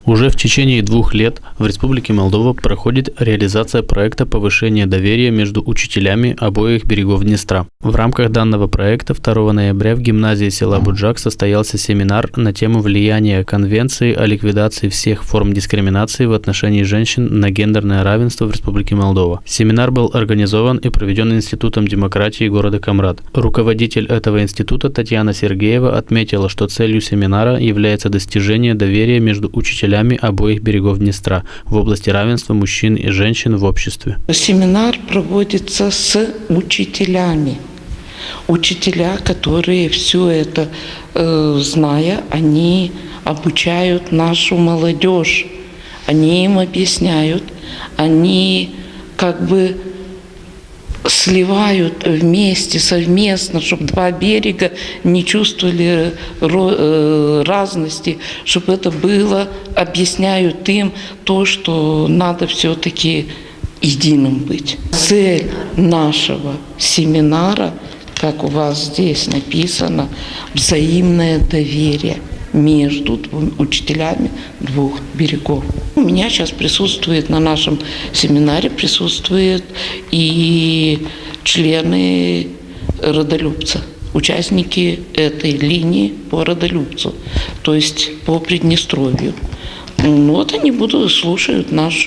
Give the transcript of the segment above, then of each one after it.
Уже в течение 2 лет в Республике Молдова проходит реализация проекта повышения доверия между учителями обоих берегов Днестра. В рамках данного проекта 2 ноября в гимназии села Буджак состоялся семинар на тему влияния Конвенции о ликвидации всех форм дискриминации в отношении женщин на гендерное равенство в Республике Молдова. Семинар был организован и проведен Институтом демократии города Камрад. Руководитель этого института Татьяна Сергеева отметила, что целью семинара является достижение доверия между учителями обоих берегов Днестра в области равенства мужчин и женщин в обществе. Семинар проводится с учителями. Учителя, которые все это зная, они обучают нашу молодежь. Они им объясняют, они как бы сливают вместе, совместно, чтобы 2 берега не чувствовали разности, чтобы это было, объясняют им то, что надо все-таки единым быть. Цель нашего семинара, как у вас здесь написано, взаимное доверие между учителями 2 берегов. У меня сейчас присутствует на нашем семинаре, присутствуют и члены родолюбца, участники этой линии по родолюбцу, то есть по Приднестровью. Вот они слушают наш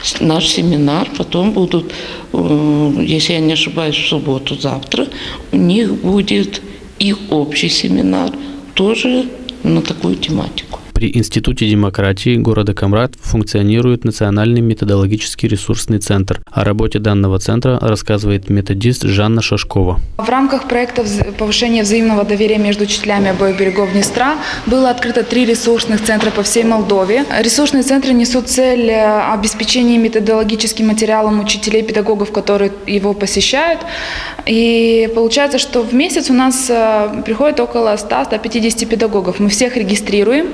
семинар, потом будут, если я не ошибаюсь, в субботу, завтра, у них будет их общий семинар, тоже на такую тематику. При Институте демократии города Камрад функционирует Национальный методологический ресурсный центр. О работе данного центра рассказывает методист Жанна Шашкова. В рамках проекта повышения взаимного доверия между учителями обоих берегов Днестра было открыто 3 ресурсных центра по всей Молдове. Ресурсные центры несут цель обеспечения методологическим материалом учителей, педагогов, которые его посещают. И получается, что в месяц у нас приходит около 100-150 педагогов. Мы всех регистрируем.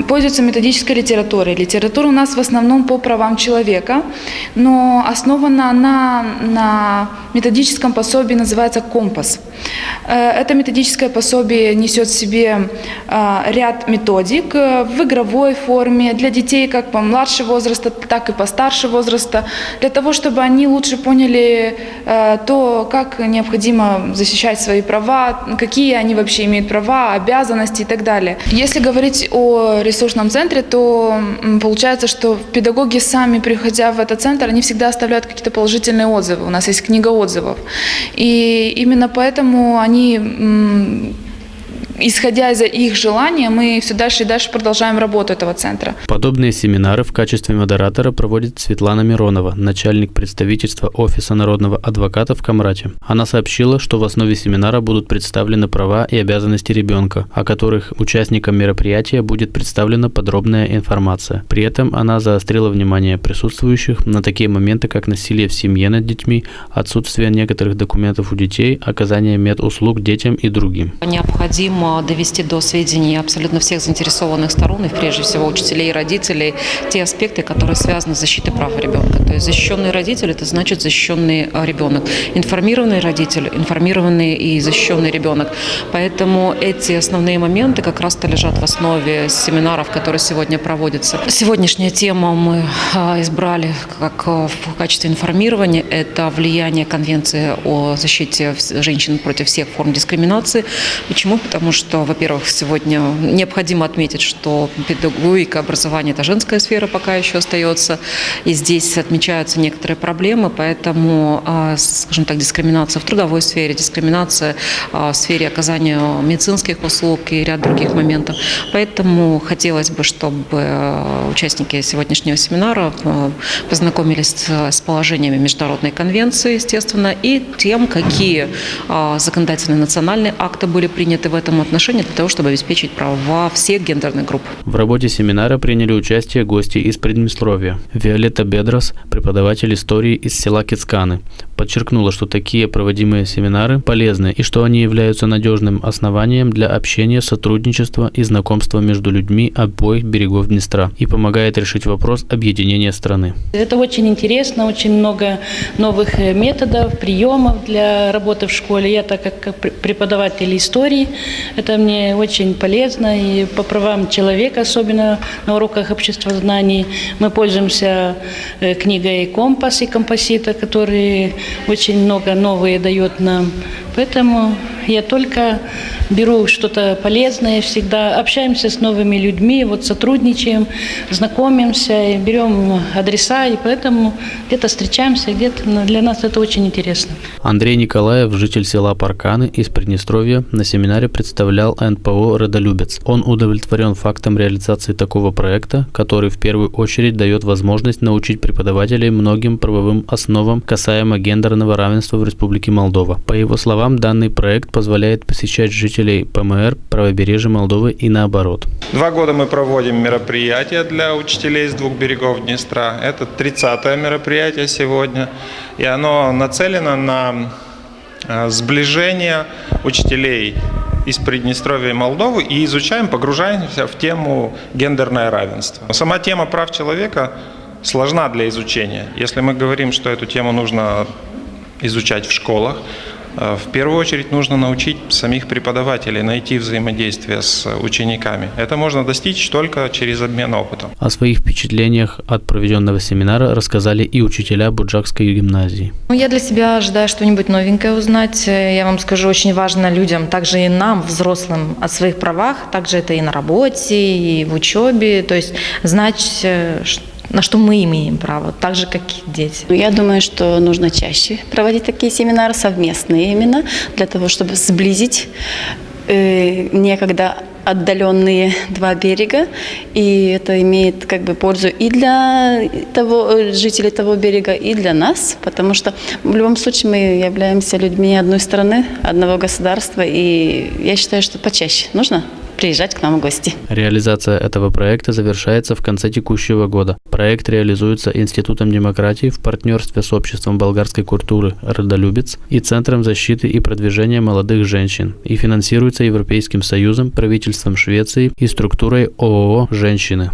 Пользуются методической литературой. Литература у нас в основном по правам человека, но основана она на методическом пособии, называется «Компас». Это методическое пособие несет в себе ряд методик в игровой форме для детей как по младшего возраста, так и по старше возраста, для того, чтобы они лучше поняли то, как необходимо защищать свои права, какие они вообще имеют права, обязанности и так далее. Если говорить о ресурсном центре, то получается, что педагоги сами, приходя в этот центр, они всегда оставляют какие-то положительные отзывы. У нас есть книга отзывов. И именно поэтому они, исходя из их желания, мы все дальше и дальше продолжаем работу этого центра. Подобные семинары в качестве модератора проводит Светлана Миронова, начальник представительства Офиса народного адвоката в Камрате. Она сообщила, что в основе семинара будут представлены права и обязанности ребенка, о которых участникам мероприятия будет представлена подробная информация. При этом она заострила внимание присутствующих на такие моменты, как насилие в семье над детьми, отсутствие некоторых документов у детей, оказание медуслуг детям и другим. Необходимо довести до сведения абсолютно всех заинтересованных сторон, и прежде всего учителей и родителей, те аспекты, которые связаны с защитой прав ребенка. То есть защищенный родитель – это значит защищенный ребенок. Информированный родитель – информированный и защищенный ребенок. Поэтому эти основные моменты как раз-то лежат в основе семинаров, которые сегодня проводятся. Сегодняшняя тема мы избрали как в качестве информирования. Это влияние Конвенции о защите женщин против всех форм дискриминации. Почему? Потому что, во-первых, сегодня необходимо отметить, что педагогика, образование – это женская сфера пока еще остается, и здесь отмечаются некоторые проблемы, поэтому, скажем так, дискриминация в трудовой сфере, дискриминация в сфере оказания медицинских услуг и ряд других моментов. Поэтому хотелось бы, чтобы участники сегодняшнего семинара познакомились с положениями Международной конвенции, естественно, и тем, какие законодательные национальные акты были приняты в этом отношении для того, чтобы обеспечить права всех гендерных групп. В работе семинара приняли участие гости из Приднестровья. Виолетта Бедрос, преподаватель истории из села Кицканы, подчеркнула, что такие проводимые семинары полезны и что они являются надежным основанием для общения, сотрудничества и знакомства между людьми обоих берегов Днестра и помогает решить вопрос объединения страны. Это очень интересно, очень много новых методов, приемов для работы в школе. Я, так как преподаватель истории, Это мне очень полезно и по правам человека, особенно на уроках обществознаний. Мы пользуемся книгой «Компас» и «Компасита», которые очень много новые дает нам. Поэтому я только беру что-то полезное, всегда общаемся с новыми людьми, вот сотрудничаем, знакомимся, и берем адреса, и поэтому где-то встречаемся, где-то для нас это очень интересно. Андрей Николаев, житель села Парканы из Приднестровья, на семинаре представлял НПО «Родолюбец». Он удовлетворен фактом реализации такого проекта, который в первую очередь дает возможность научить преподавателей многим правовым основам касаемо гендерного равенства в Республике Молдова. По его словам, данный проект позволяет посещать жителей ПМР правобережья Молдовы и наоборот. 2 года мы проводим мероприятия для учителей с 2 берегов Днестра. Это 30-е мероприятие сегодня, и оно нацелено на сближение учителей из Приднестровья и Молдовы, и погружаемся в тему гендерное равенство. Сама тема прав человека сложна для изучения. Если мы говорим, что эту тему нужно изучать в школах, в первую очередь нужно научить самих преподавателей найти взаимодействие с учениками. Это можно достичь только через обмен опытом. О своих впечатлениях от проведенного семинара рассказали и учителя Буджакской гимназии. Я для себя ожидаю что-нибудь новенькое узнать. Я вам скажу, очень важно людям, также и нам, взрослым, о своих правах. Также это и на работе, и в учебе. То есть знать, на что мы имеем право, так же, как и дети. Я думаю, что нужно чаще проводить такие семинары, совместные именно, для того, чтобы сблизить некогда отдаленные 2 берега, и это имеет пользу и для жителей того берега, и для нас, потому что в любом случае мы являемся людьми одной страны, одного государства, и я считаю, что почаще нужно приезжать к нам в гости. Реализация этого проекта завершается в конце текущего года. Проект реализуется Институтом демократии в партнерстве с Обществом болгарской культуры «Родолюбец» и Центром защиты и продвижения молодых женщин и финансируется Европейским Союзом, правительством Швеции и структурой ООО «Женщины».